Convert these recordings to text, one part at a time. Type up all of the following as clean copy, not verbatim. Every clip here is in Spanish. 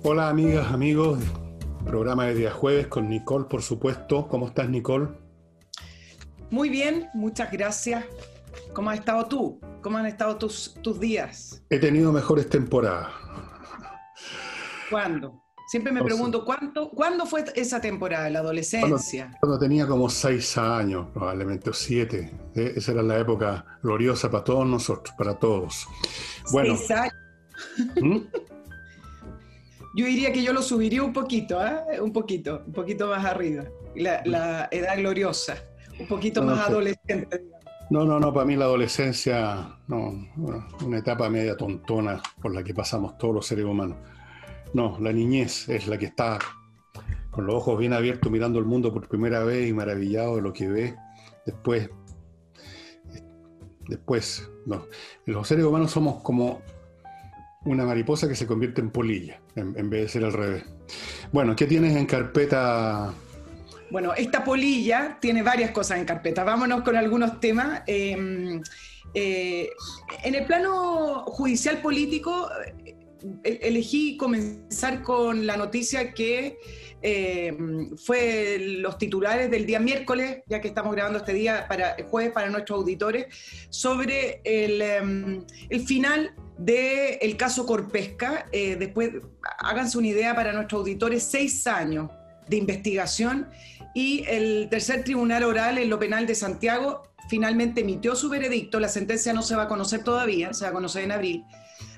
Hola amigas, amigos, programa de día jueves con Nicole, por supuesto. ¿Cómo estás, Nicole? Muy bien, muchas gracias. ¿Cómo has estado tú? ¿Cómo han estado tus días? He tenido mejores temporadas. ¿Cuándo? Siempre me No sé, pregunto, ¿cuándo fue esa temporada, la cuando, adolescencia? cuando tenía como 6 años, probablemente, o 7. Esa era la época gloriosa para todos nosotros, para todos. Bueno, 6 años. ¿mm? Yo diría que yo lo subiría un poquito, ¿ah? Un poquito más arriba. La edad gloriosa, un poquito No, no más sé. adolescente, digamos. No, para mí la adolescencia, no, una etapa media tontona por la que pasamos todos los seres humanos. No, la niñez es la que está con los ojos bien abiertos mirando el mundo por primera vez y maravillado de lo que ve. Después, después, no. Los seres humanos somos como una mariposa que se convierte en polilla, en vez de ser al revés. Bueno, ¿qué tienes en carpeta? Bueno, esta polilla tiene varias cosas en carpeta. Vámonos con algunos temas. Eh, en el plano judicial político, elegí comenzar con la noticia que fue los titulares del día miércoles, ya que estamos grabando este día para el jueves para nuestros auditores, sobre el final del caso Corpesca. Después, háganse una idea para nuestros auditores, 6 años de investigación, y el tercer tribunal oral en lo penal de Santiago finalmente emitió su veredicto. La sentencia no se va a conocer todavía, se va a conocer en abril,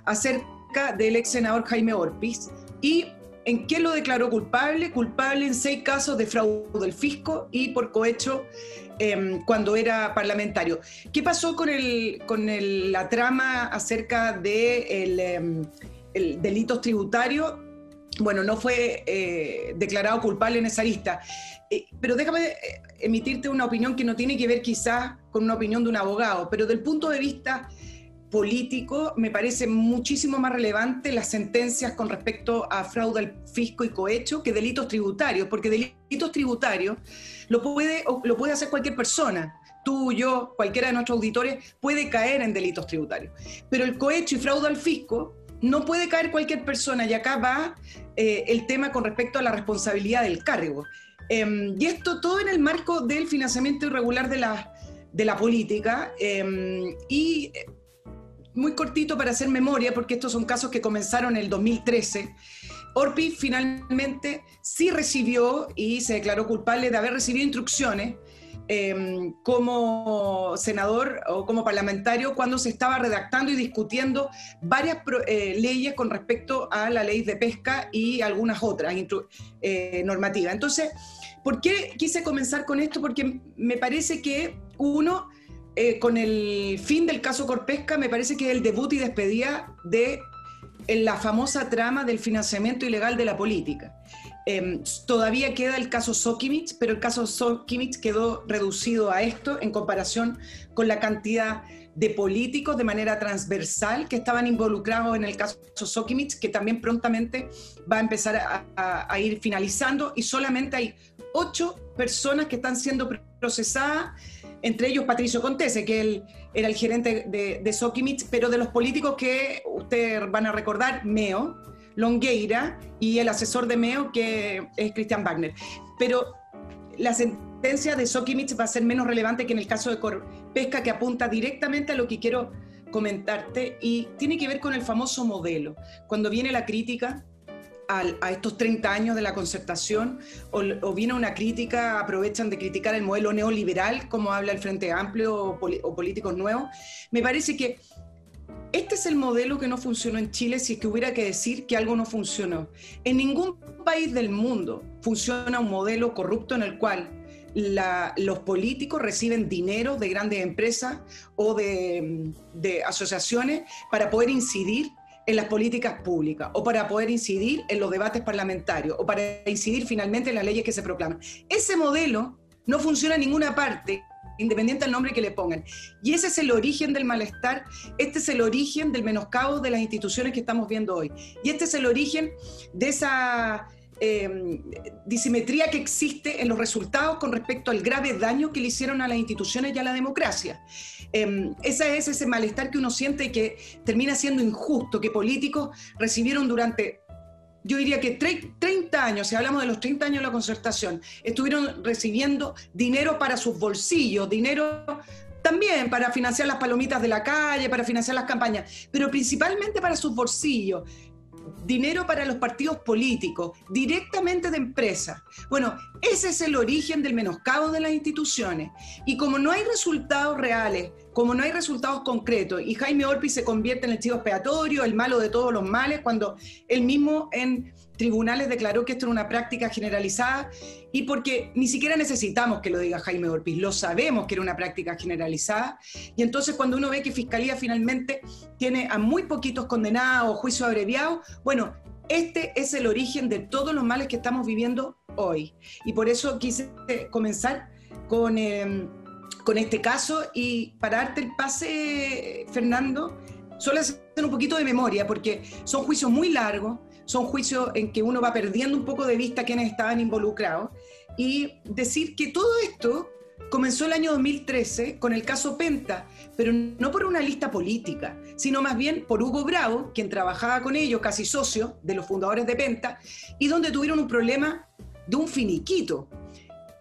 acerca del ex senador Jaime Orpiz. ¿Y en qué lo declaró culpable? Culpable en 6 casos de fraude del fisco y por cohecho cuando era parlamentario. ¿Qué pasó con la trama acerca de el delitos tributarios? Bueno, no fue declarado culpable en esa lista. Pero déjame emitirte una opinión que no tiene que ver quizás con una opinión de un abogado, pero del punto de vista político me parece muchísimo más relevante las sentencias con respecto a fraude al fisco y cohecho que delitos tributarios, porque delitos tributarios lo puede hacer cualquier persona. Tú, yo, cualquiera de nuestros auditores puede caer en delitos tributarios. Pero el cohecho y fraude al fisco no puede caer cualquier persona, y acá va el tema con respecto a la responsabilidad del cargo. Y esto todo en el marco del financiamiento irregular de la política. Y muy cortito para hacer memoria, porque estos son casos que comenzaron en el 2013. Orpiz finalmente sí recibió y se declaró culpable de haber recibido instrucciones como senador o como parlamentario cuando se estaba redactando y discutiendo varias leyes con respecto a la ley de pesca y algunas otras normativas. Entonces, ¿por qué quise comenzar con esto? Porque me parece que uno, con el fin del caso Corpesca, me parece que es el debut y despedida de la famosa trama del financiamiento ilegal de la política. Todavía queda el caso Sokimich, pero el caso Sokimich quedó reducido a esto en comparación con la cantidad de políticos de manera transversal que estaban involucrados en el caso Sokimich, que también prontamente va a empezar a ir finalizando, y solamente hay 8 personas que están siendo procesadas, entre ellos Patricio Contese, que él era el gerente de Sokimich, pero de los políticos que ustedes van a recordar, Meo, Longueira y el asesor de Meo, que es Christian Wagner. Pero la sentencia de Sokimich va a ser menos relevante que en el caso de Corpesca, que apunta directamente a lo que quiero comentarte, y tiene que ver con el famoso modelo. Cuando viene la crítica a estos 30 años de la concertación, o viene una crítica, aprovechan de criticar el modelo neoliberal, como habla el Frente Amplio o políticos nuevos, me parece que este es el modelo que no funcionó en Chile, si es que hubiera que decir que algo no funcionó. En ningún país del mundo funciona un modelo corrupto en el cual los políticos reciben dinero de grandes empresas o de asociaciones para poder incidir en las políticas públicas, o para poder incidir en los debates parlamentarios, o para incidir finalmente en las leyes que se proclaman. Ese modelo no funciona en ninguna parte, independiente del nombre que le pongan. Y ese es el origen del malestar, este es el origen del menoscabo de las instituciones que estamos viendo hoy. Y este es el origen de esa disimetría que existe en los resultados con respecto al grave daño que le hicieron a las instituciones y a la democracia. Ese es ese malestar que uno siente y que termina siendo injusto, que políticos recibieron durante yo diría que 30 años, si hablamos de los 30 años de la Concertación, estuvieron recibiendo dinero para sus bolsillos, dinero también para financiar las palomitas de la calle, para financiar las campañas, pero principalmente para sus bolsillos. Dinero para los partidos políticos, directamente de empresas. Bueno, ese es el origen del menoscabo de las instituciones. Y como no hay resultados reales, como no hay resultados concretos, y Jaime Orpis se convierte en el chivo expiatorio, el malo de todos los males, cuando él mismo en tribunales declaró que esto era una práctica generalizada, y porque ni siquiera necesitamos que lo diga Jaime Orpis, lo sabemos que era una práctica generalizada, y entonces cuando uno ve que Fiscalía finalmente tiene a muy poquitos condenados, juicio abreviado, bueno, este es el origen de todos los males que estamos viviendo hoy. Y por eso quise comenzar con este caso, y para darte el pase, Fernando, solo hacer un poquito de memoria, porque son juicios muy largos, son juicios en que uno va perdiendo un poco de vista quienes estaban involucrados, y decir que todo esto comenzó el año 2013 con el caso Penta, pero no por una lista política, sino más bien por Hugo Bravo, quien trabajaba con ellos, casi socio de los fundadores de Penta, y donde tuvieron un problema de un finiquito.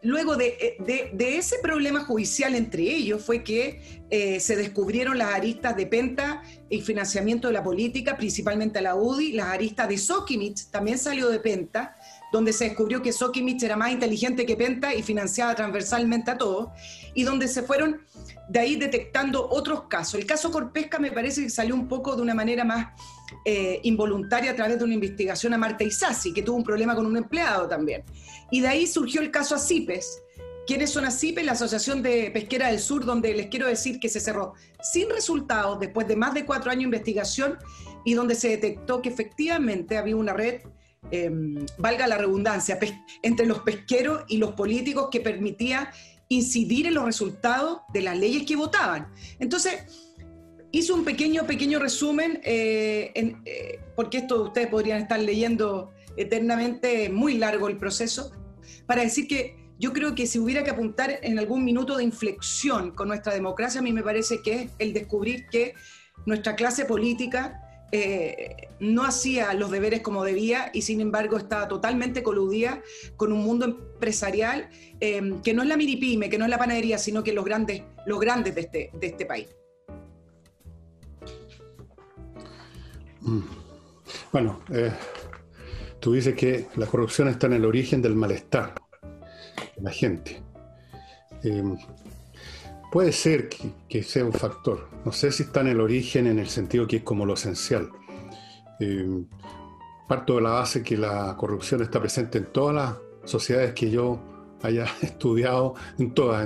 Luego de ese problema judicial entre ellos fue que se descubrieron las aristas de Penta y financiamiento de la política, principalmente a la UDI, las aristas de Sokimich, también salió de Penta, donde se descubrió que Sokimich era más inteligente que Penta y financiaba transversalmente a todos, y donde se fueron de ahí detectando otros casos. El caso Corpesca me parece que salió un poco de una manera más involuntaria a través de una investigación a Marta Isasi, que tuvo un problema con un empleado también. Y de ahí surgió el caso Acipes. ¿Quiénes son Acipes? La Asociación de Pesquera del Sur, donde les quiero decir que se cerró sin resultados después de más de 4 años de investigación, y donde se detectó que efectivamente había una red, valga la redundancia, entre los pesqueros y los políticos, que permitía incidir en los resultados de las leyes que votaban. Entonces, hizo un pequeño resumen, porque esto ustedes podrían estar leyendo eternamente, muy largo el proceso, para decir que yo creo que si hubiera que apuntar en algún minuto de inflexión con nuestra democracia, a mí me parece que es el descubrir que nuestra clase política no hacía los deberes como debía, y sin embargo estaba totalmente coludida con un mundo empresarial que no es la minipyme, que no es la panadería, sino que los grandes de este país. Bueno, tú dices que la corrupción está en el origen del malestar de la gente. Puede ser que sea un factor. No sé si está en el origen en el sentido que es como lo esencial. Parto de la base que la corrupción está presente en todas las sociedades que yo haya estudiado, en todas,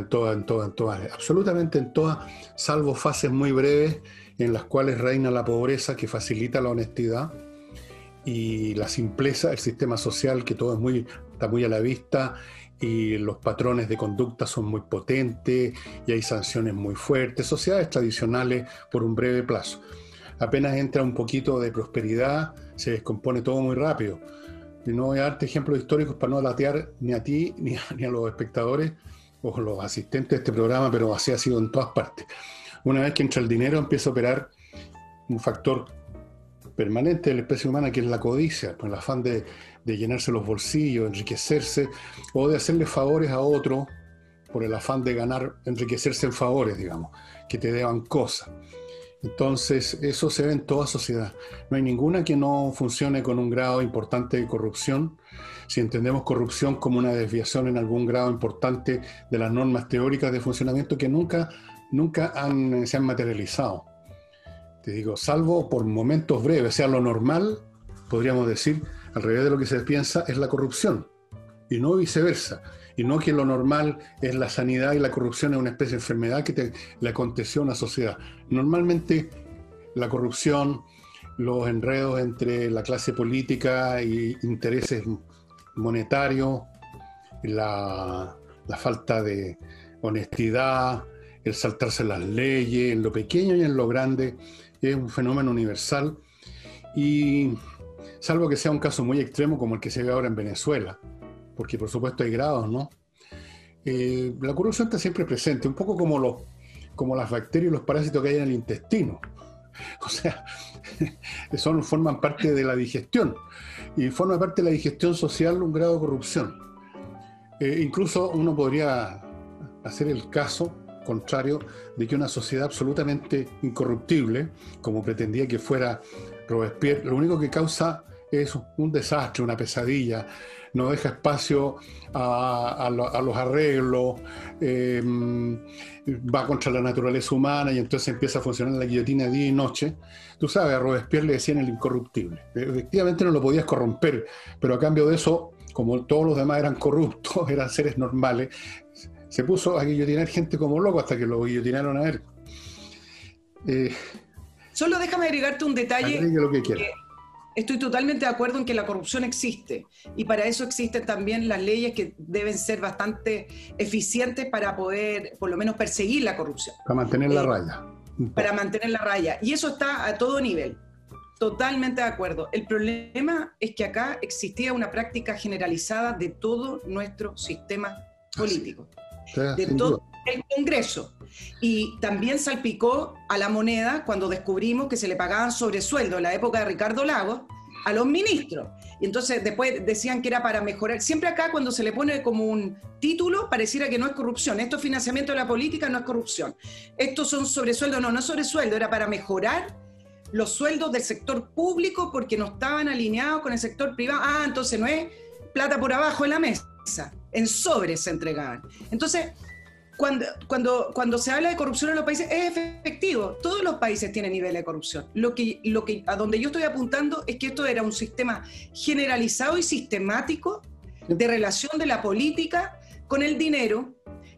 absolutamente en todas, salvo fases muy breves en las cuales reina la pobreza, que facilita la honestidad, y la simpleza, el sistema social, que todo está muy a la vista, y los patrones de conducta son muy potentes y hay sanciones muy fuertes, sociedades tradicionales por un breve plazo. Apenas entra un poquito de prosperidad, se descompone todo muy rápido. Y no voy a darte ejemplos históricos para no latear ni a ti ni a los espectadores o los asistentes de este programa, pero así ha sido en todas partes. Una vez que entra el dinero, empieza a operar un factor permanente de la especie humana, que es la codicia, con el afán de llenarse los bolsillos, enriquecerse, o de hacerle favores a otro por el afán de ganar, enriquecerse en favores, digamos, que te deban cosas. Entonces, eso se ve en toda sociedad. No hay ninguna que no funcione con un grado importante de corrupción. Si entendemos corrupción como una desviación en algún grado importante de las normas teóricas de funcionamiento que nunca se han materializado. Te digo, salvo por momentos breves, o sea, lo normal, podríamos decir, al revés de lo que se piensa, es la corrupción, y no viceversa. Y no que lo normal es la sanidad y la corrupción es una especie de enfermedad que le aconteció a una sociedad. Normalmente la corrupción, los enredos entre la clase política y intereses monetarios, la falta de honestidad, el saltarse las leyes, en lo pequeño y en lo grande, es un fenómeno universal, y salvo que sea un caso muy extremo como el que se ve ahora en Venezuela, porque por supuesto hay grados, ¿no? La corrupción está siempre presente, un poco como las bacterias y los parásitos que hay en el intestino. O sea, forman parte de la digestión. Y forma parte de la digestión social un grado de corrupción. Incluso uno podría hacer el caso contrario de que una sociedad absolutamente incorruptible, como pretendía que fuera Robespierre, lo único que causa es un desastre, una pesadilla, no deja espacio a los arreglos, va contra la naturaleza humana y entonces empieza a funcionar la guillotina día y noche. Tú sabes, a Robespierre le decían el incorruptible. Efectivamente no lo podías corromper, pero a cambio de eso, como todos los demás eran corruptos, eran seres normales, se puso a guillotinar gente como loco hasta que lo guillotinaron a él. Solo déjame agregarte un detalle. Agregue lo que quiera. Estoy totalmente de acuerdo en que la corrupción existe y para eso existen también las leyes que deben ser bastante eficientes para poder, por lo menos, perseguir la corrupción. Para mantener la raya. Para mantener la raya. Y eso está a todo nivel. Totalmente de acuerdo. El problema es que acá existía una práctica generalizada de todo nuestro sistema político. De todo el Congreso. Y también salpicó a la moneda cuando descubrimos que se le pagaban sobresueldo en la época de Ricardo Lagos a los ministros. Y entonces después decían que era para mejorar. Siempre acá cuando se le pone como un título pareciera que no es corrupción. Esto es financiamiento de la política, no es corrupción. Estos son sobresueldo, no es sobresueldo, era para mejorar los sueldos del sector público porque no estaban alineados con el sector privado. Ah, entonces no es plata por abajo de la mesa, en sobres se entregaban. Entonces, cuando se habla de corrupción en los países, es efectivo. Todos los países tienen nivel de corrupción. A donde yo estoy apuntando es que esto era un sistema generalizado y sistemático de relación de la política con el dinero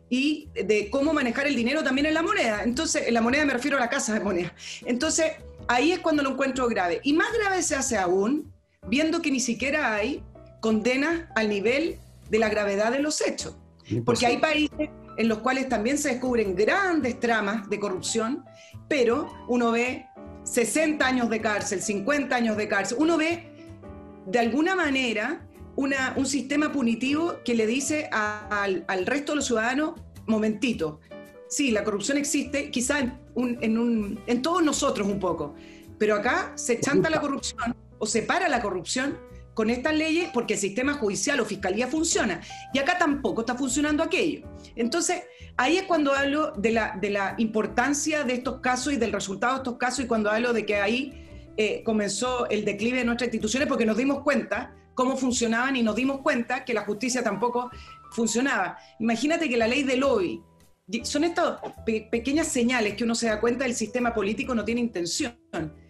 y de cómo manejar el dinero también en la moneda. Entonces, en la moneda me refiero a la casa de moneda. Entonces, ahí es cuando lo encuentro grave. Y más grave se hace aún viendo que ni siquiera hay condenas al nivel de la gravedad de los hechos. Porque hay países en los cuales también se descubren grandes tramas de corrupción, pero uno ve 60 años de cárcel, 50 años de cárcel, uno ve de alguna manera un sistema punitivo que le dice al resto de los ciudadanos, momentito, sí, la corrupción existe, quizá en todos nosotros un poco, pero acá se chanta la corrupción o se para la corrupción con estas leyes porque el sistema judicial o fiscalía funciona y acá tampoco está funcionando aquello. Entonces, ahí es cuando hablo de la importancia de estos casos y del resultado de estos casos y cuando hablo de que ahí comenzó el declive de nuestras instituciones porque nos dimos cuenta cómo funcionaban y nos dimos cuenta que la justicia tampoco funcionaba. Imagínate que la ley del lobby, son estas pequeñas señales que uno se da cuenta del sistema político no tiene intención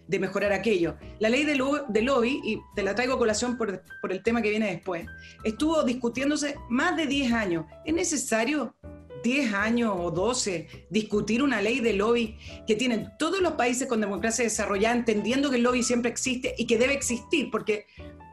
de mejorar aquello. La ley de lobby, y te la traigo a colación por el tema que viene después, estuvo discutiéndose más de 10 años. ¿Es necesario 10 años o 12 discutir una ley de lobby que tienen todos los países con democracia desarrollada, entendiendo que el lobby siempre existe y que debe existir? Porque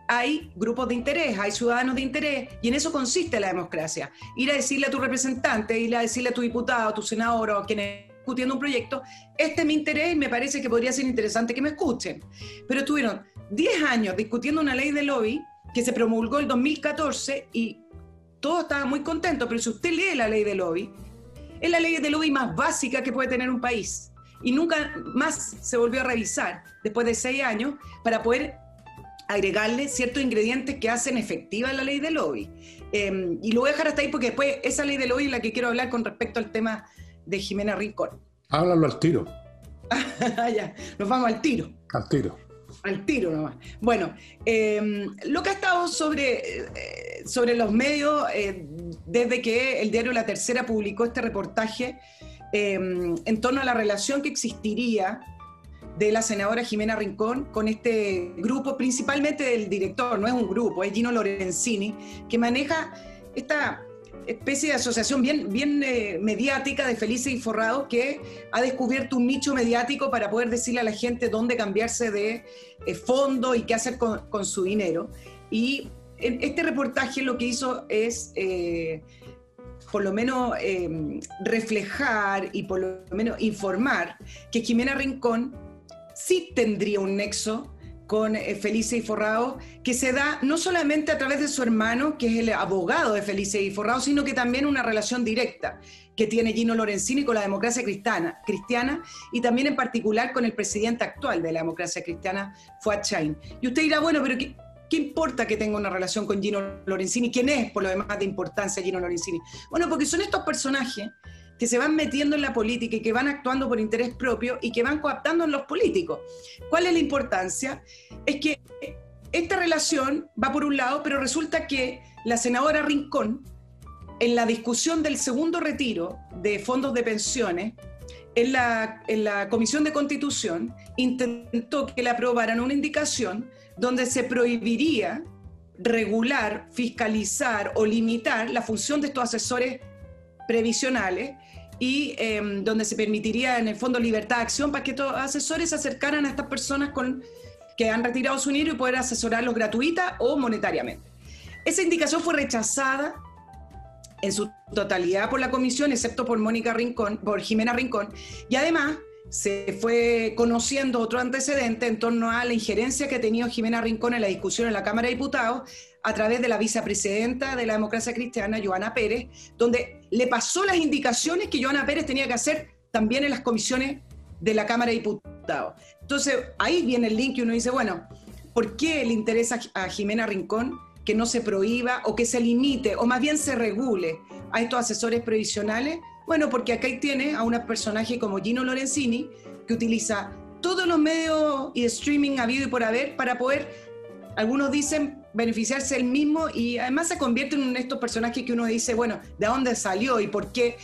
hay grupos de interés, hay ciudadanos de interés, y en eso consiste la democracia. Ir a decirle a tu representante, ir a decirle a tu diputado, a tu senador o a quienes discutiendo un proyecto, este es mi interés y me parece que podría ser interesante que me escuchen. Pero estuvieron 10 años discutiendo una ley de lobby que se promulgó el 2014 y todo estaba muy contento, pero si usted lee la ley de lobby, es la ley de lobby más básica que puede tener un país y nunca más se volvió a revisar después de 6 años para poder agregarle ciertos ingredientes que hacen efectiva la ley de lobby. Y lo voy a dejar hasta ahí porque después esa ley de lobby es la que quiero hablar con respecto al tema de Jimena Rincón. Háblalo al tiro. Ya, nos vamos al tiro. Al tiro. Al tiro nomás. Bueno, lo que ha estado sobre los medios desde que el diario La Tercera publicó este reportaje en torno a la relación que existiría de la senadora Jimena Rincón con este grupo, principalmente del director, no es un grupo, es Gino Lorenzini, que maneja esta especie de asociación bien mediática de Felices y Forrados, que ha descubierto un nicho mediático para poder decirle a la gente dónde cambiarse de fondo y qué hacer con su dinero. Y en este reportaje lo que hizo es por lo menos reflejar y por lo menos informar que Jimena Rincón sí tendría un nexo con Felice y Forrado, que se da no solamente a través de su hermano, que es el abogado de Felice y Forrado, sino que también una relación directa que tiene Gino Lorenzini con la democracia cristiana y también en particular con el presidente actual de la democracia cristiana, Fuad Chaín. Y usted dirá, bueno, pero ¿qué importa que tenga una relación con Gino Lorenzini? ¿Quién es, por lo demás, de importancia Gino Lorenzini? Bueno, porque son estos personajes que se van metiendo en la política y que van actuando por interés propio y que van coaptando en los políticos. ¿Cuál es la importancia? Es que esta relación va por un lado, pero resulta que la senadora Rincón, en la discusión del segundo retiro de fondos de pensiones, en la Comisión de Constitución, intentó que le aprobaran una indicación donde se prohibiría regular, fiscalizar o limitar la función de estos asesores previsionales y donde se permitiría en el fondo libertad de acción para que estos asesores se acercaran a estas personas que han retirado su dinero y poder asesorarlos gratuita o monetariamente. Esa indicación fue rechazada en su totalidad por la comisión, excepto por por Jimena Rincón, y además se fue conociendo otro antecedente en torno a la injerencia que ha tenido Jimena Rincón en la discusión en la Cámara de Diputados a través de la vicepresidenta de la democracia cristiana, Johanna Pérez, donde le pasó las indicaciones que Johanna Pérez tenía que hacer también en las comisiones de la Cámara de Diputados. Entonces, ahí viene el link y uno dice, bueno, ¿por qué le interesa a Jimena Rincón que no se prohíba o que se limite o más bien se regule a estos asesores previsionales? Bueno, porque acá tiene a un personaje como Gino Lorenzini, que utiliza todos los medios y streaming habido y por haber para poder, algunos dicen, beneficiarse él mismo, y además se convierte en uno de estos personajes que uno dice, bueno, ¿de dónde salió y por qué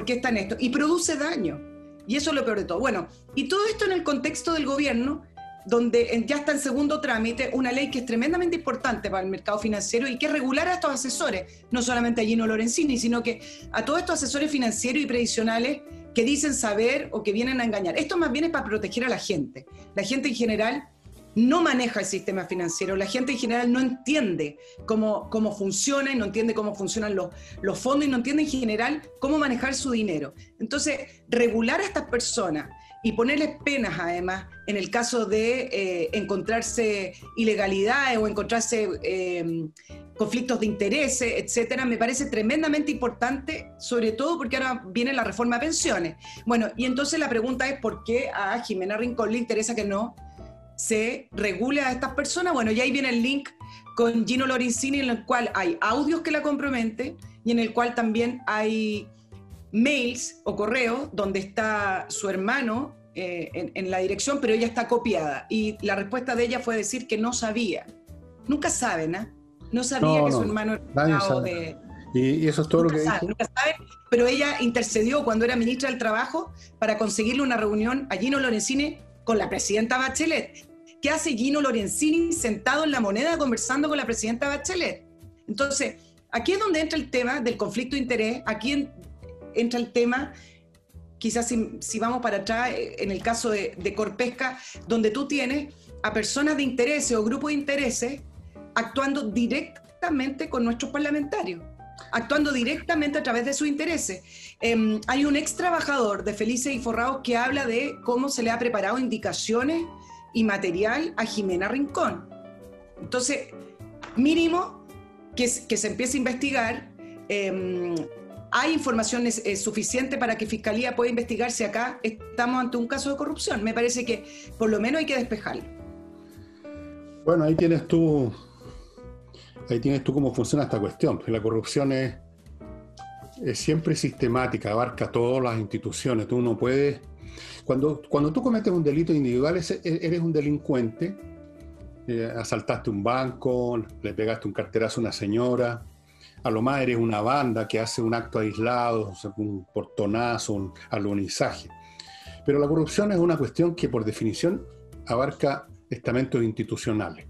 está en esto? Y produce daño. Y eso es lo peor de todo. Bueno, y todo esto en el contexto del gobierno, donde ya está en segundo trámite una ley que es tremendamente importante para el mercado financiero y que es regular a estos asesores, no solamente a Gino Lorenzini, sino que a todos estos asesores financieros y previsionales que dicen saber o que vienen a engañar. Esto más bien es para proteger a la gente. La gente en general no maneja el sistema financiero, la gente en general no entiende cómo funciona y no entiende cómo funcionan los fondos y no entiende en general cómo manejar su dinero. Entonces, regular a estas personas y ponerles penas, además, en el caso de encontrarse ilegalidades o encontrarse conflictos de intereses, etcétera, me parece tremendamente importante, sobre todo porque ahora viene la reforma de pensiones. Bueno, y entonces la pregunta es ¿por qué a Jimena Rincón le interesa que no se regule a estas personas? Bueno, y ahí viene el link con Gino Lorenzini, en el cual hay audios que la comprometen y en el cual también hay mails o correos donde está su hermano en la dirección, pero ella está copiada. Y la respuesta de ella fue decir que no sabía. Nunca saben, ¿eh? No sabía que su hermano era de... Y eso es todo nunca lo que sabe, dijo. nunca sabe, pero ella intercedió cuando era ministra del Trabajo para conseguirle una reunión a Gino Lorenzini con la presidenta Bachelet. ¿Qué hace Gino Lorenzini sentado en La Moneda conversando con la presidenta Bachelet? Entonces, aquí es donde entra el tema del conflicto de interés, aquí entra el tema, quizás si vamos para atrás, en el caso de Corpesca, donde tú tienes a personas de intereses o grupos de intereses actuando directamente con nuestros parlamentarios, actuando directamente a través de sus intereses. Hay un ex trabajador de Felice y Forrado que habla de cómo se le ha preparado indicaciones y material a Jimena Rincón. Entonces, mínimo que se empiece a investigar. Hay información suficiente para que Fiscalía pueda investigar si acá estamos ante un caso de corrupción. Me parece que por lo menos hay que despejarlo. Bueno, ahí tienes tú cómo funciona esta cuestión. La corrupción es siempre sistemática, abarca todas las instituciones. Tú no puedes... Cuando tú cometes un delito individual, eres un delincuente, asaltaste un banco, le pegaste un carterazo a una señora, a lo más eres una banda que hace un acto aislado, un portonazo, un alunizaje. Pero la corrupción es una cuestión que por definición abarca estamentos institucionales.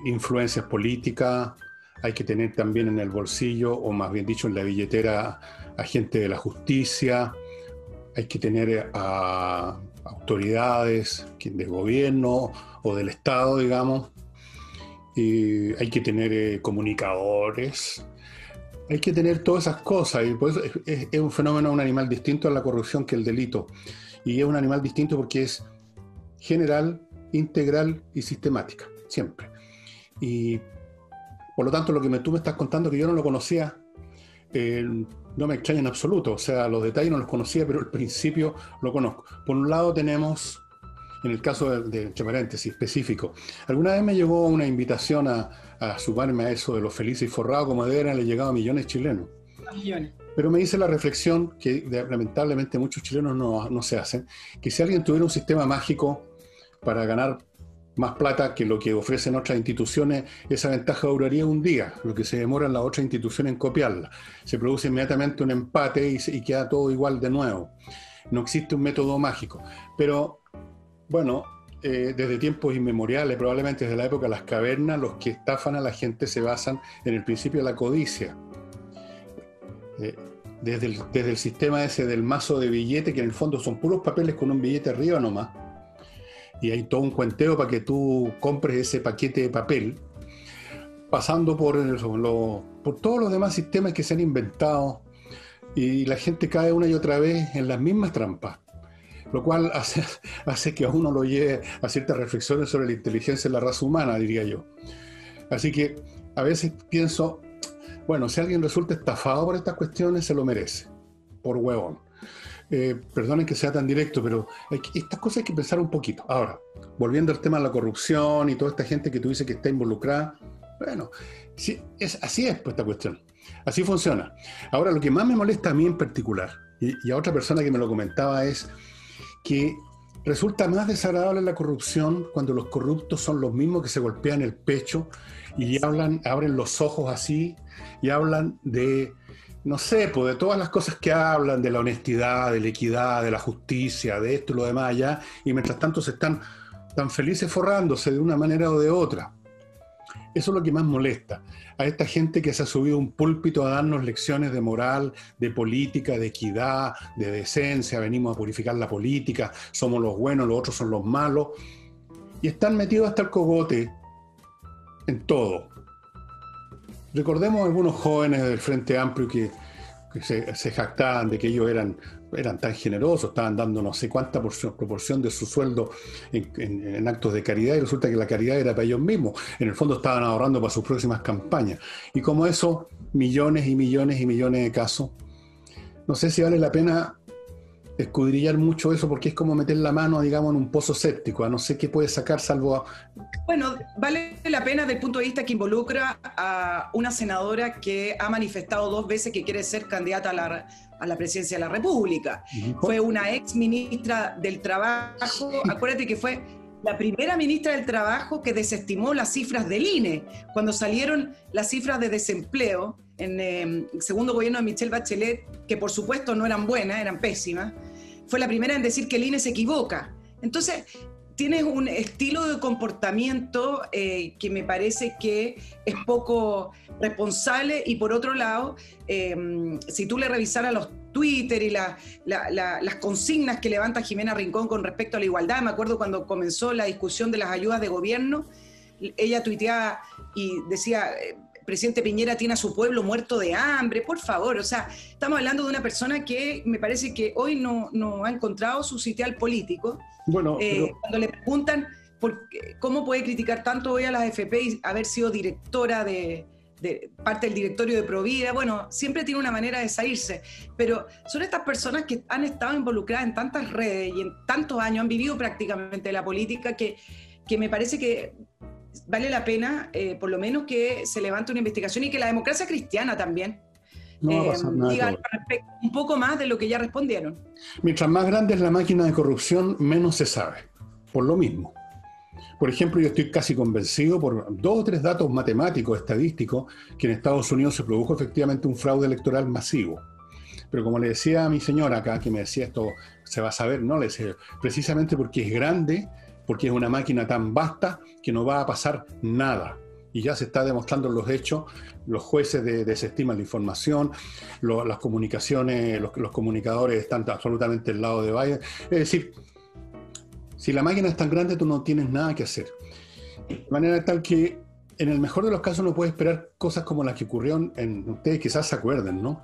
Influencias políticas, hay que tener también en el bolsillo, o más bien dicho en la billetera, a gente de la justicia, hay que tener a autoridades del gobierno o del Estado, digamos, hay que tener comunicadores, hay que tener todas esas cosas, y por eso es un fenómeno, un animal distinto a la corrupción que el delito, y es un animal distinto porque es general, integral y sistemática, siempre. Y por lo tanto, lo que tú me estás contando, que yo no lo conocía, no me extraña en absoluto. O sea, los detalles no los conocía, pero el principio lo conozco. Por un lado tenemos, en el caso entre paréntesis, específico, alguna vez me llegó una invitación a sumarme a eso de los felices y forrados, como de eran, le llegaba a millones de chilenos. Millones. Pero me hice la reflexión, que lamentablemente muchos chilenos no se hacen, que si alguien tuviera un sistema mágico para ganar más plata que lo que ofrecen otras instituciones, esa ventaja duraría un día, lo que se demora en las otras instituciones en copiarla. Se produce inmediatamente un empate y queda todo igual de nuevo. No existe un método mágico. Pero, bueno, desde tiempos inmemoriales, probablemente desde la época de las cavernas, los que estafan a la gente se basan en el principio de la codicia. Desde el sistema ese del mazo de billete, que en el fondo son puros papeles con un billete arriba nomás, y hay todo un cuenteo para que tú compres ese paquete de papel, pasando por todos los demás sistemas que se han inventado, y la gente cae una y otra vez en las mismas trampas, lo cual hace que a uno lo lleve a ciertas reflexiones sobre la inteligencia de la raza humana, diría yo. Así que a veces pienso, bueno, si alguien resulta estafado por estas cuestiones, se lo merece, por huevón. Perdonen que sea tan directo, pero estas cosas hay que pensar un poquito. Ahora, volviendo al tema de la corrupción y toda esta gente que tú dices que está involucrada, bueno, sí, así es pues, esta cuestión. Así funciona. Ahora, lo que más me molesta a mí en particular, y a otra persona que me lo comentaba, es que resulta más desagradable la corrupción cuando los corruptos son los mismos que se golpean el pecho y abren los ojos así y hablan de, no sé, pues de todas las cosas que hablan, de la honestidad, de la equidad, de la justicia, de esto y lo demás allá, y mientras tanto se están tan felices forrándose de una manera o de otra. Eso es lo que más molesta a esta gente que se ha subido a un púlpito a darnos lecciones de moral, de política, de equidad, de decencia. Venimos a purificar la política, somos los buenos, los otros son los malos, y están metidos hasta el cogote en todo. Recordemos algunos jóvenes del Frente Amplio que se jactaban de que ellos eran tan generosos, estaban dando no sé cuánta proporción de su sueldo en actos de caridad, y resulta que la caridad era para ellos mismos. En el fondo estaban ahorrando para sus próximas campañas. Y como eso, millones y millones y millones de casos. No sé si vale la pena escudriñar mucho eso, porque es como meter la mano, digamos, en un pozo séptico. No sé qué puede sacar salvo Bueno, vale la pena desde el punto de vista que involucra a una senadora que ha manifestado 2 veces que quiere ser candidata a la presidencia de la República. Fue una ex ministra del Trabajo. Acuérdate que fue la primera ministra del Trabajo que desestimó las cifras del INE. Cuando salieron las cifras de desempleo en el segundo gobierno de Michelle Bachelet, que por supuesto no eran buenas, eran pésimas, fue la primera en decir que el INE se equivoca. Entonces, tienes un estilo de comportamiento que me parece que es poco responsable, y por otro lado, si tú le revisaras los Twitter y las consignas que levanta Jimena Rincón con respecto a la igualdad, me acuerdo cuando comenzó la discusión de las ayudas de gobierno, ella tuiteaba y decía, presidente Piñera tiene a su pueblo muerto de hambre, por favor. O sea, estamos hablando de una persona que me parece que hoy no ha encontrado su sitial político. Bueno, cuando le preguntan cómo puede criticar tanto hoy a las AFP y haber sido directora de parte del directorio de Provida, bueno, siempre tiene una manera de salirse, pero son estas personas que han estado involucradas en tantas redes y en tantos años, han vivido prácticamente la política, que me parece que vale la pena, por lo menos, que se levante una investigación y que la democracia cristiana también diga al respecto un poco más de lo que ya respondieron. Mientras más grande es la máquina de corrupción, menos se sabe, por lo mismo. Por ejemplo, yo estoy casi convencido por 2 o 3 datos matemáticos, estadísticos, que en Estados Unidos se produjo efectivamente un fraude electoral masivo. Pero como le decía a mi señora acá, que me decía esto, se va a saber, no le decía, precisamente porque es grande, porque es una máquina tan vasta que no va a pasar nada. Y ya se está demostrando en los hechos, los jueces desestiman la información, las comunicaciones, los comunicadores están absolutamente del lado de Biden. Es decir, si la máquina es tan grande, tú no tienes nada que hacer. De manera tal que, en el mejor de los casos, no puedes esperar cosas como las que ocurrieron ustedes quizás se acuerden, ¿no?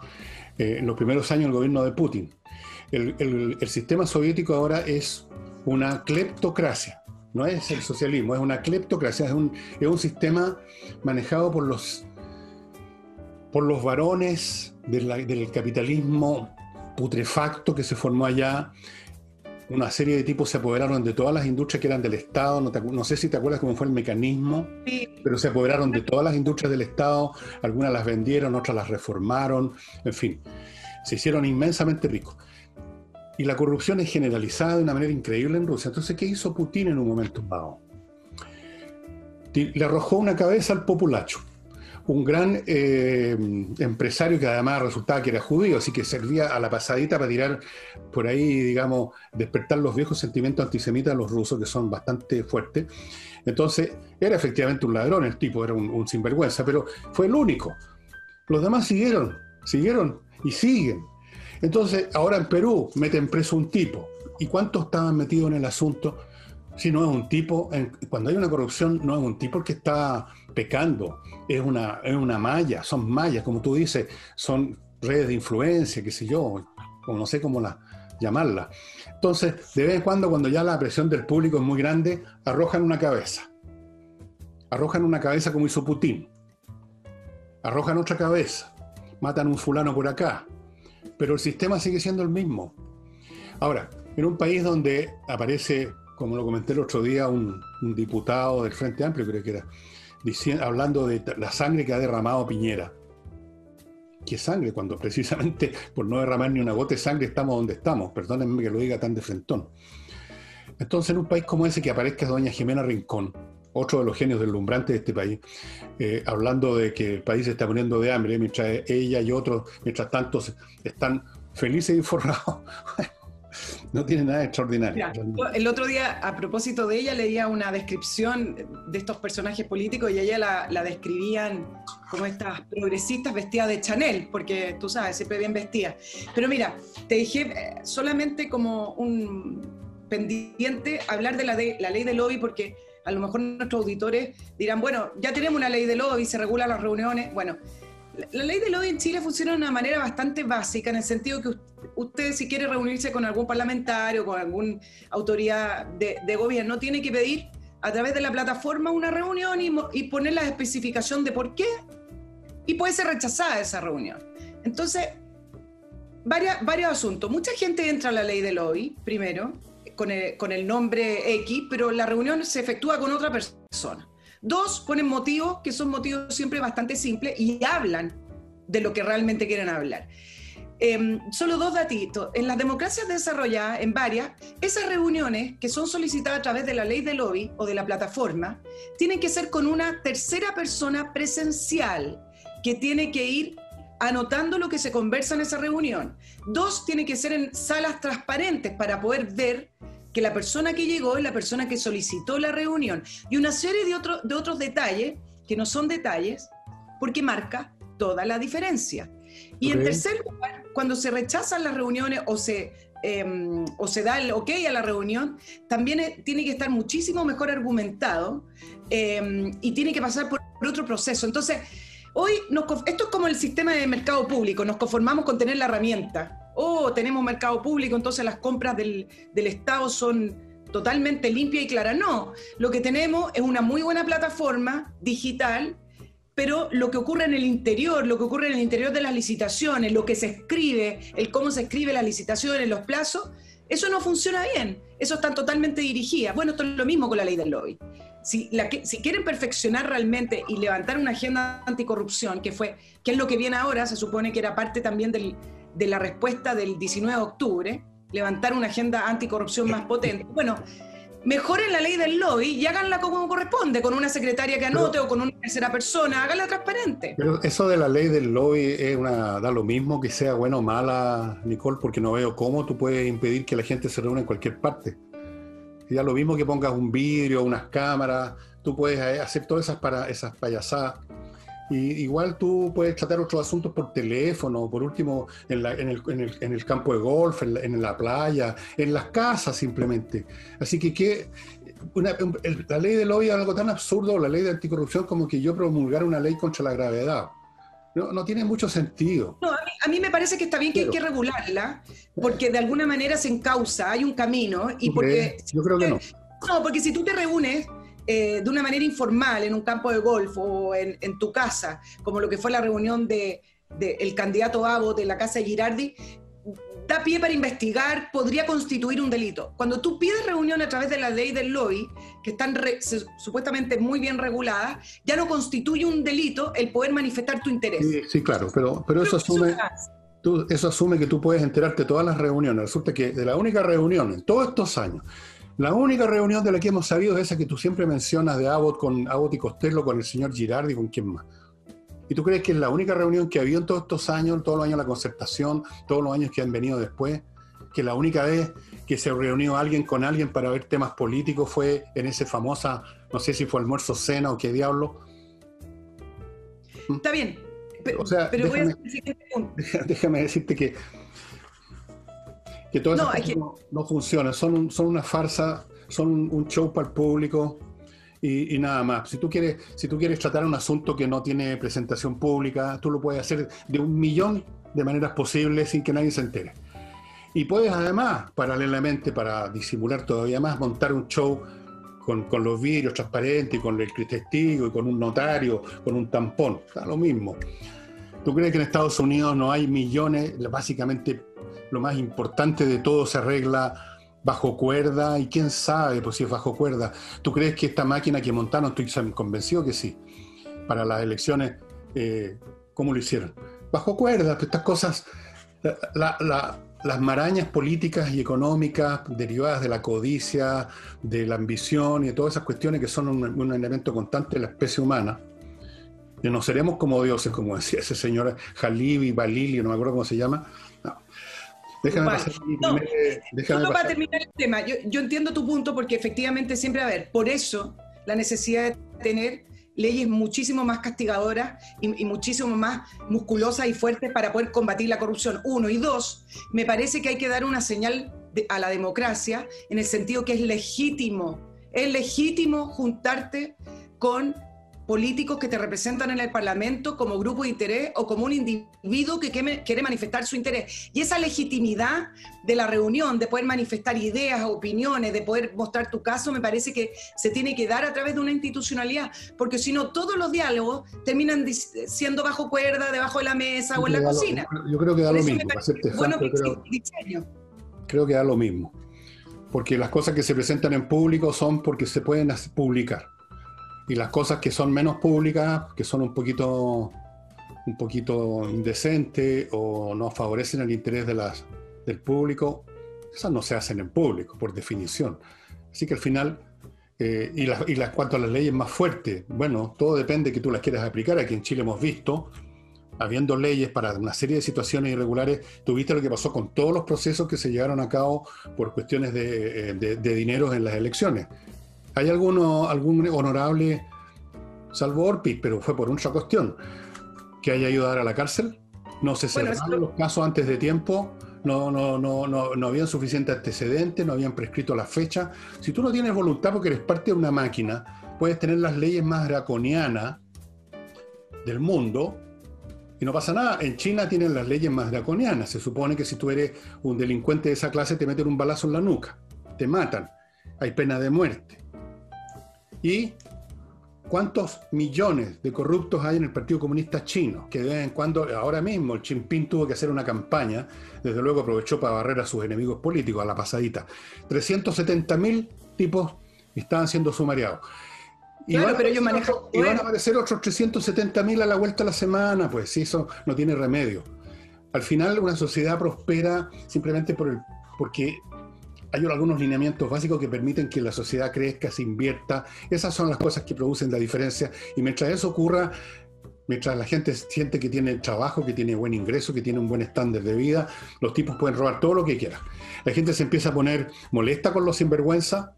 En los primeros años del gobierno de Putin. El sistema soviético ahora es una cleptocracia. No es el socialismo, es una cleptocracia, es un sistema manejado por los varones del capitalismo putrefacto que se formó allá. Una serie de tipos se apoderaron de todas las industrias que eran del Estado. No sé si te acuerdas cómo fue el mecanismo, Sí. pero se apoderaron de todas las industrias del Estado. Algunas las vendieron, otras las reformaron, en fin, se hicieron inmensamente ricos. Y la corrupción es generalizada de una manera increíble en Rusia. Entonces, ¿qué hizo Putin en un momento dado? Le arrojó una cabeza al populacho. Un gran empresario que además resultaba que era judío, así que servía a la pasadita para tirar por ahí, digamos, despertar los viejos sentimientos antisemitas de los rusos, que son bastante fuertes. Entonces, era efectivamente un ladrón, el tipo era un sinvergüenza, pero fue el único. Los demás siguieron y siguen. Entonces, ahora en Perú meten preso un tipo. ¿Y cuántos estaban metidos en el asunto? Si no es un tipo, cuando hay una corrupción, no es un tipo el que está pecando, es una malla, son mallas, como tú dices, son redes de influencia, qué sé yo, o no sé cómo llamarla. Entonces, de vez en cuando ya la presión del público es muy grande, arrojan una cabeza como hizo Putin, arrojan otra cabeza, matan a un fulano por acá, pero el sistema sigue siendo el mismo. Ahora, en un país donde aparece, como lo comenté el otro día, un diputado del Frente Amplio, creo que era, hablando de la sangre que ha derramado Piñera. ¿Qué sangre? Cuando precisamente por no derramar ni una gota de sangre estamos donde estamos. Perdónenme que lo diga tan de frentón. Entonces, en un país como ese, que aparezca doña Jimena Rincón, otro de los genios deslumbrantes de este país, hablando de que el país se está poniendo de hambre, mientras ella y otros, mientras tanto, están felices y forrados. No tiene nada extraordinario. Mira, el otro día, a propósito de ella, leía una descripción de estos personajes políticos y ella la describían como estas progresistas vestidas de Chanel, porque tú sabes, siempre bien vestidas. Pero mira, te dije solamente como un pendiente hablar de la ley de lobby, porque a lo mejor nuestros auditores dirán, bueno, ya tenemos una ley de lobby, se regulan las reuniones. Bueno, la ley de lobby en Chile funciona de una manera bastante básica, en el sentido que usted, si quiere reunirse con algún parlamentario, con alguna autoridad de gobierno, tiene que pedir a través de la plataforma una reunión y poner la especificación de por qué, y puede ser rechazada esa reunión. Entonces, varios asuntos. Mucha gente entra a la ley de lobby, primero, con el nombre X, pero la reunión se efectúa con otra persona. Dos, ponen motivos, que son motivos siempre bastante simples, y hablan de lo que realmente quieren hablar. Solo dos datitos. En las democracias desarrolladas, en varias, esas reuniones que son solicitadas a través de la ley de lobby o de la plataforma, tienen que ser con una tercera persona presencial, que tiene que ir anotando lo que se conversa en esa reunión. Dos, tiene que ser en salas transparentes para poder ver que la persona que llegó es la persona que solicitó la reunión. Y una serie de otros detalles, que no son detalles, porque marca toda la diferencia. Y en tercer lugar, cuando se rechazan las reuniones o se da el ok a la reunión, también tiene que estar muchísimo mejor argumentado y tiene que pasar por otro proceso. Entonces, hoy esto es como el sistema de mercado público, nos conformamos con tener la herramienta. Tenemos mercado público, entonces las compras del Estado son totalmente limpias y claras. No, lo que tenemos es una muy buena plataforma digital, pero lo que ocurre en el interior, de las licitaciones, lo que se escribe, el cómo se escribe las licitaciones, los plazos, eso no funciona bien, eso está totalmente dirigido. Bueno, esto es lo mismo con la ley del lobby. Si quieren perfeccionar realmente y levantar una agenda anticorrupción, que es lo que viene ahora, se supone que era parte también de la respuesta del 19 de octubre, levantar una agenda anticorrupción más potente. Bueno, mejoren la ley del lobby y háganla como corresponde, con una secretaria que anote o con una tercera persona, háganla transparente. Pero eso de la ley del lobby da lo mismo que sea buena o mala, Nicole, porque no veo cómo tú puedes impedir que la gente se reúna en cualquier parte. Y da lo mismo que pongas un vidrio, unas cámaras, tú puedes hacer todas esas payasadas. Y igual tú puedes tratar otros asuntos por teléfono, por último en el campo de golf, en la playa, en las casas simplemente. Así que la ley del lobby es algo tan absurdo, la ley de anticorrupción, como que yo promulgar una ley contra la gravedad. No tiene mucho sentido. No, a mí me parece que está bien que hay que regularla, porque de alguna manera se encausa, hay un camino. Y porque yo creo que no. No, porque si tú te reúnes de una manera informal en un campo de golf o en tu casa, como lo que fue la reunión el candidato Abbott en la casa de Girardi, da pie para investigar, podría constituir un delito. Cuando tú pides reunión a través de la ley del lobby, que están supuestamente muy bien reguladas, ya no constituye un delito el poder manifestar tu interés. Sí, sí, claro, pero eso asume que tú puedes enterarte de todas las reuniones. Resulta que de la única reunión en todos estos años, la única reunión de la que hemos sabido es esa que tú siempre mencionas de Abbott, con Abbott y Costello, con el señor Girardi, ¿con quién más? ¿Y tú crees que es la única reunión que ha habido en todos estos años, todos los años de la concertación, todos los años que han venido después? Que la única vez que se reunió alguien con alguien para ver temas políticos fue en ese famosa, no sé si fue almuerzo, cena o qué diablo. Está bien, O sea, pero voy a hacer el siguiente punto. Déjame decirte que todas esas cosas no funcionan, son una farsa, son un show para el público. Y nada más. Si tú quieres tratar un asunto que no tiene presentación pública, tú lo puedes hacer de 1.000.000 de maneras posibles sin que nadie se entere. Y puedes además, paralelamente, para disimular todavía más, montar un show con los vidrios transparentes, y con el testigo, y con un notario, con un tampón. Da lo mismo. ¿Tú crees que en Estados Unidos no hay millones? Básicamente, lo más importante de todo se arregla bajo cuerda, y quién sabe pues si es bajo cuerda. ¿Tú crees que esta máquina que montaron, estoy convencido que sí, para las elecciones, cómo lo hicieron? Bajo cuerda, pues estas cosas, las marañas políticas y económicas derivadas de la codicia, de la ambición y de todas esas cuestiones que son un elemento constante de la especie humana. Y no seremos como dioses, como decía ese señor Jalibi, Balili, no me acuerdo cómo se llama. No. Déjame pasar Solo para terminar el tema, yo entiendo tu punto porque efectivamente siempre va a haber, por eso la necesidad de tener leyes muchísimo más castigadoras y muchísimo más musculosas y fuertes para poder combatir la corrupción, 1, y 2, me parece que hay que dar una señal a la democracia en el sentido que es legítimo juntarte con políticos que te representan en el Parlamento como grupo de interés o como un individuo que quiere manifestar su interés. Y esa legitimidad de la reunión, de poder manifestar ideas, opiniones, de poder mostrar tu caso, me parece que se tiene que dar a través de una institucionalidad, porque si no, todos los diálogos terminan siendo bajo cuerda, debajo de la mesa o en la cocina. Yo creo que da lo mismo. Creo que da lo mismo. Porque las cosas que se presentan en público son porque se pueden publicar. Y las cosas que son menos públicas, que son un poquito indecentes o no favorecen el interés del público, esas no se hacen en público, por definición. Así que al final, cuanto a las leyes más fuertes, bueno, todo depende de que tú las quieras aplicar. Aquí en Chile hemos visto, habiendo leyes para una serie de situaciones irregulares, tuviste lo que pasó con todos los procesos que se llevaron a cabo por cuestiones de dineros en las elecciones. Hay algún honorable, salvo Orpiz, pero fue por otra cuestión, que haya ido a dar a la cárcel. No se cerraron los casos antes de tiempo, no habían suficiente antecedentes, no habían prescrito las fechas. Si tú no tienes voluntad porque eres parte de una máquina, puedes tener las leyes más draconianas del mundo y no pasa nada. En China tienen las leyes más draconianas. Se supone que si tú eres un delincuente de esa clase te meten un balazo en la nuca, te matan, hay pena de muerte. ¿Y cuántos millones de corruptos hay en el Partido Comunista Chino? Que de vez en cuando, ahora mismo, el Xi Jinping tuvo que hacer una campaña, desde luego aprovechó para barrer a sus enemigos políticos, a la pasadita. 370.000 tipos estaban siendo sumariados. Y claro, pero ellos manejan... Y van a aparecer otros 370.000 a la vuelta de la semana, pues sí, eso no tiene remedio. Al final una sociedad prospera simplemente porque hay algunos lineamientos básicos que permiten que la sociedad crezca, se invierta. Esas son las cosas que producen la diferencia. Y mientras eso ocurra, mientras la gente siente que tiene trabajo, que tiene buen ingreso, que tiene un buen estándar de vida, los tipos pueden robar todo lo que quieran. La gente se empieza a poner molesta con los sinvergüenza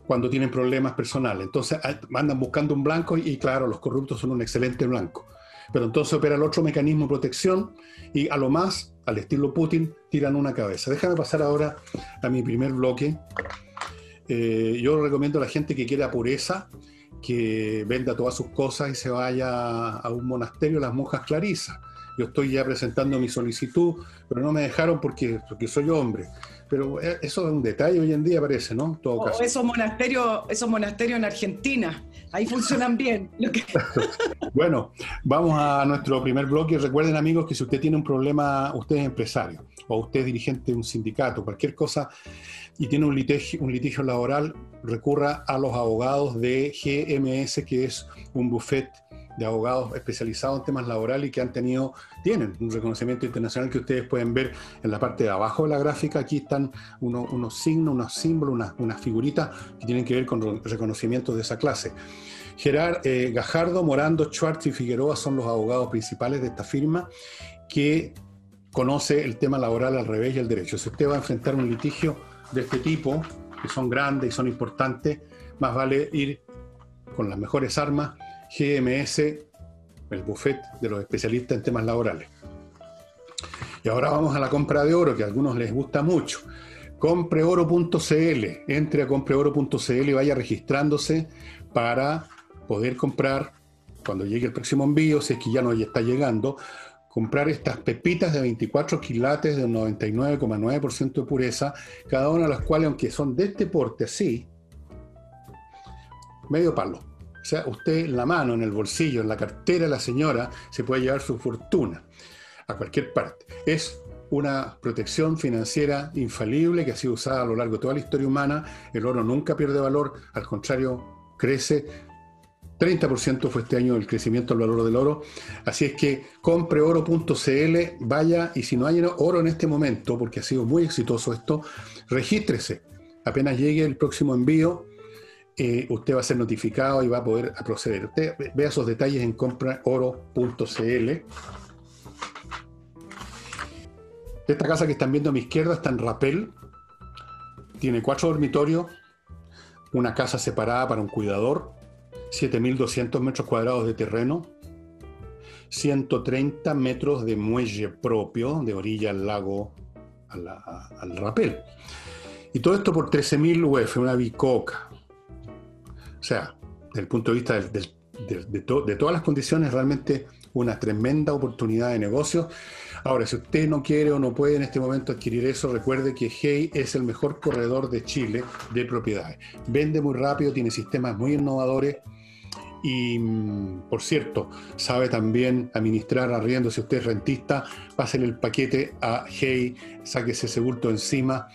cuando tienen problemas personales. Entonces andan buscando un blanco y claro, los corruptos son un excelente blanco. Pero entonces opera el otro mecanismo de protección y a lo más, al estilo Putin, tiran una cabeza. Déjame pasar ahora a mi primer bloque. Yo recomiendo a la gente que quiera pureza, que venda todas sus cosas y se vaya a un monasterio, las monjas clarisas. yo estoy ya presentando mi solicitud, pero no me dejaron porque soy hombre. Pero eso es un detalle hoy en día, parece, ¿no? En todo caso. Esos monasterios en Argentina, ahí funcionan bien. Bueno, vamos a nuestro primer bloque. Recuerden, amigos, que si usted tiene un problema, usted es empresario o usted es dirigente de un sindicato, cualquier cosa, y tiene un litigio laboral, recurra a los abogados de GMS, que es un buffet de abogados especializados en temas laborales y que tienen un reconocimiento internacional que ustedes pueden ver en la parte de abajo de la gráfica. Aquí están unos signos, unos símbolos, unas figuritas que tienen que ver con reconocimientos de esa clase. Gajardo, Morando, Schwartz y Figueroa son los abogados principales de esta firma que conoce el tema laboral al revés y al derecho. Si usted va a enfrentar un litigio de este tipo, que son grandes y son importantes, más vale ir con las mejores armas. GMS, el buffet de los especialistas en temas laborales. Y ahora vamos a la compra de oro, que a algunos les gusta mucho. Compreoro.cl, entre a compreoro.cl y vaya registrándose para poder comprar, cuando llegue el próximo envío, si es que ya no está llegando, comprar estas pepitas de 24 quilates de un 99,9% de pureza, cada una de las cuales, aunque son de este porte así, medio palo. O sea, usted en la mano, en el bolsillo, en la cartera de la señora, se puede llevar su fortuna a cualquier parte. Es una protección financiera infalible que ha sido usada a lo largo de toda la historia humana. El oro nunca pierde valor, al contrario, crece. 30% fue este año el crecimiento del valor del oro. Así es que compreoro.cl, vaya, y si no hay oro en este momento, porque ha sido muy exitoso esto, regístrese. Apenas llegue el próximo envío, usted va a ser notificado y va a poder proceder. Usted vea esos detalles en compraoro.cl. Esta casa que están viendo a mi izquierda está en Rapel. Tiene 4 dormitorios, una casa separada para un cuidador, 7.200 metros cuadrados de terreno, 130 metros de muelle propio, de orilla al lago, al Rapel. Y todo esto por 13.000 UF, una bicoca. O sea, desde el punto de vista de todas las condiciones, realmente una tremenda oportunidad de negocio. Ahora, si usted no quiere o no puede en este momento adquirir eso, recuerde que Hey es el mejor corredor de Chile de propiedades. Vende muy rápido, tiene sistemas muy innovadores y, por cierto, sabe también administrar arriendo. Si usted es rentista, pásele el paquete a Hey, sáquese ese bulto encima,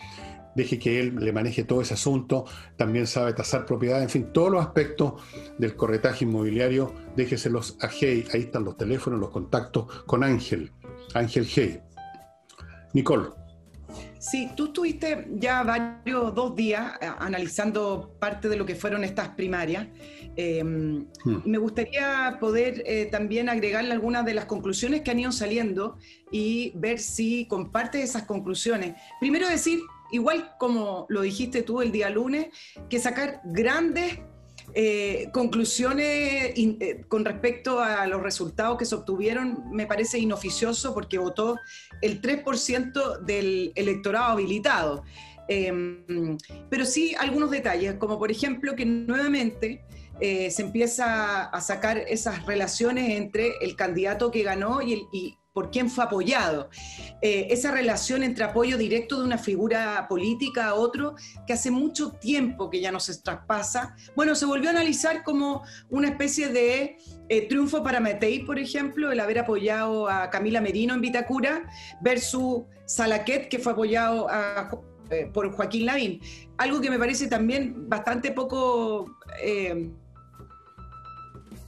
deje que él le maneje todo ese asunto. También sabe tasar propiedades, en fin, todos los aspectos del corretaje inmobiliario, déjeselos a Hey. Ahí están los teléfonos, los contactos con Ángel Hey. Nicole. Sí, tú estuviste ya 2 días analizando parte de lo que fueron estas primarias. Me gustaría poder también agregarle algunas de las conclusiones que han ido saliendo y ver si comparte esas conclusiones. Primero decir, igual como lo dijiste tú el día lunes, que sacar grandes conclusiones con respecto a los resultados que se obtuvieron me parece inoficioso porque votó el 3% del electorado habilitado. Pero sí algunos detalles, como por ejemplo que nuevamente se empieza a sacar esas relaciones entre el candidato que ganó y por quién fue apoyado. Esa relación entre apoyo directo de una figura política a otro, que hace mucho tiempo que ya no se traspasa. Bueno, se volvió a analizar como una especie de triunfo para Matei, por ejemplo, el haber apoyado a Camila Merino en Vitacura, versus Salaquet, que fue apoyado por Joaquín Lavín. Algo que me parece también bastante poco